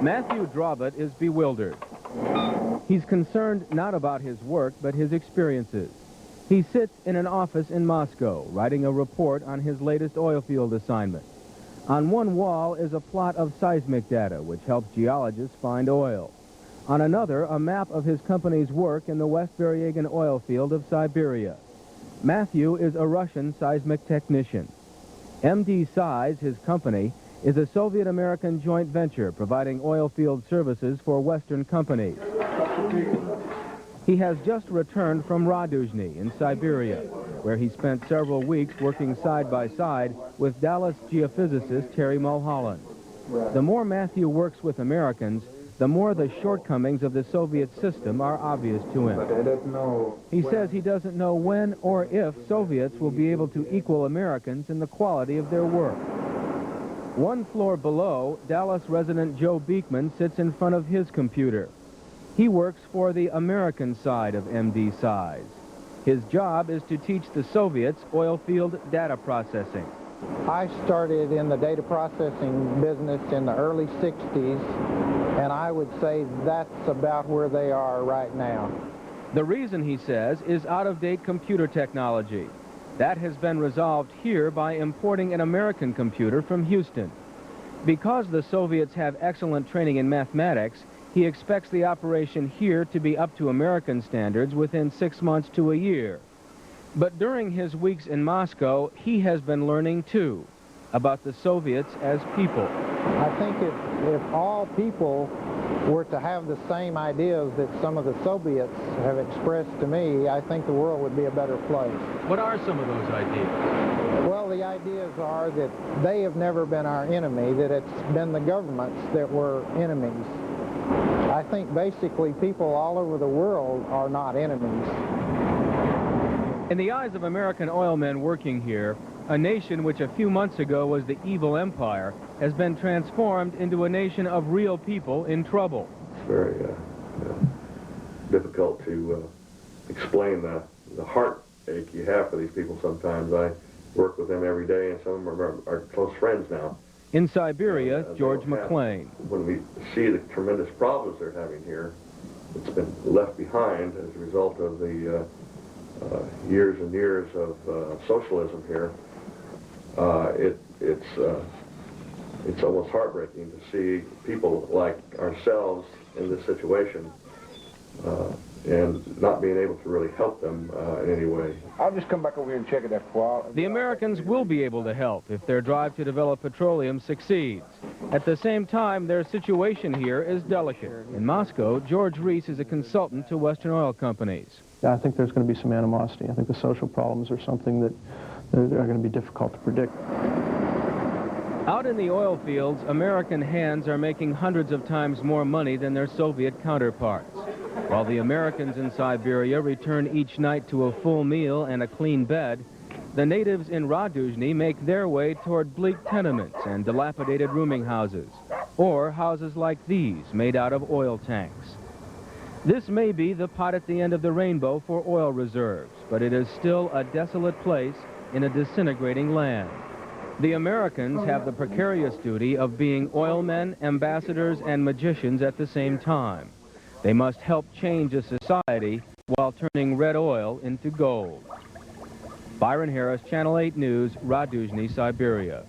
Matthew Drawbut is bewildered. He's concerned not about his work, but his experiences. He sits in an office in Moscow, writing a report on his latest oil field assignment. On one wall is a plot of seismic data, which helps geologists find oil. On another, a map of his company's work in the West Berezyen oil field of Siberia. Matthew is a Russian seismic technician. MD Size, his company, is a Soviet-American joint venture providing oil field services for Western companies. He has just returned from Raduzhny in Siberia, where he spent several weeks working side by side with Dallas geophysicist Terry Mulholland. The more Matthew works with Americans, the more the shortcomings of the Soviet system are obvious to him. But I don't know. He says he doesn't know when or if Soviets will be able to equal Americans in the quality of their work. One floor below, Dallas resident Joe Beekman sits in front of his computer. He works for the American side of MD Size. His job is to teach the Soviets oil field data processing. I started in the data processing business in the early 60s, and I would say that's about where they are right now. The reason, he says, is out-of-date computer technology. That has been resolved here by importing an American computer from Houston. Because the Soviets have excellent training in mathematics, he expects the operation here to be up to American standards within 6 months to a year. But during his weeks in Moscow, he has been learning, too, about the Soviets as people. I think if all people were to have the same ideas that some of the Soviets have expressed to me, I think the world would be a better place. What are some of those ideas? Well, the ideas are that they have never been our enemy, that it's been the governments that were enemies. I think basically people all over the world are not enemies. In the eyes of American oil men working here, a nation which a few months ago was the evil empire has been transformed into a nation of real people in trouble. It's very difficult to explain the heartache you have for these people sometimes. I work with them every day, and some of them are close friends now. In Siberia, George McLean. When we see the tremendous problems they're having here, it's been left behind as a result of the years and years of socialism here. It's almost heartbreaking to see people like ourselves in this situation and not being able to really help them in any way. I'll just come back over here and check it after a while. The Americans will be able to help if their drive to develop petroleum succeeds. At the same time, their situation here is delicate. In Moscow, George Reese is a consultant to Western oil companies. I think there's going to be some animosity. I think the social problems are something that are going to be difficult to predict. Out in the oil fields, American hands are making hundreds of times more money than their Soviet counterparts. While the Americans in Siberia return each night to a full meal and a clean bed, the natives in Raduzhny make their way toward bleak tenements and dilapidated rooming houses, or houses like these made out of oil tanks. This may be the pot at the end of the rainbow for oil reserves, but it is still a desolate place in a disintegrating land. The Americans have the precarious duty of being oilmen, ambassadors, and magicians at the same time. They must help change a society while turning red oil into gold. Byron Harris, Channel 8 News, Raduzhny, Siberia.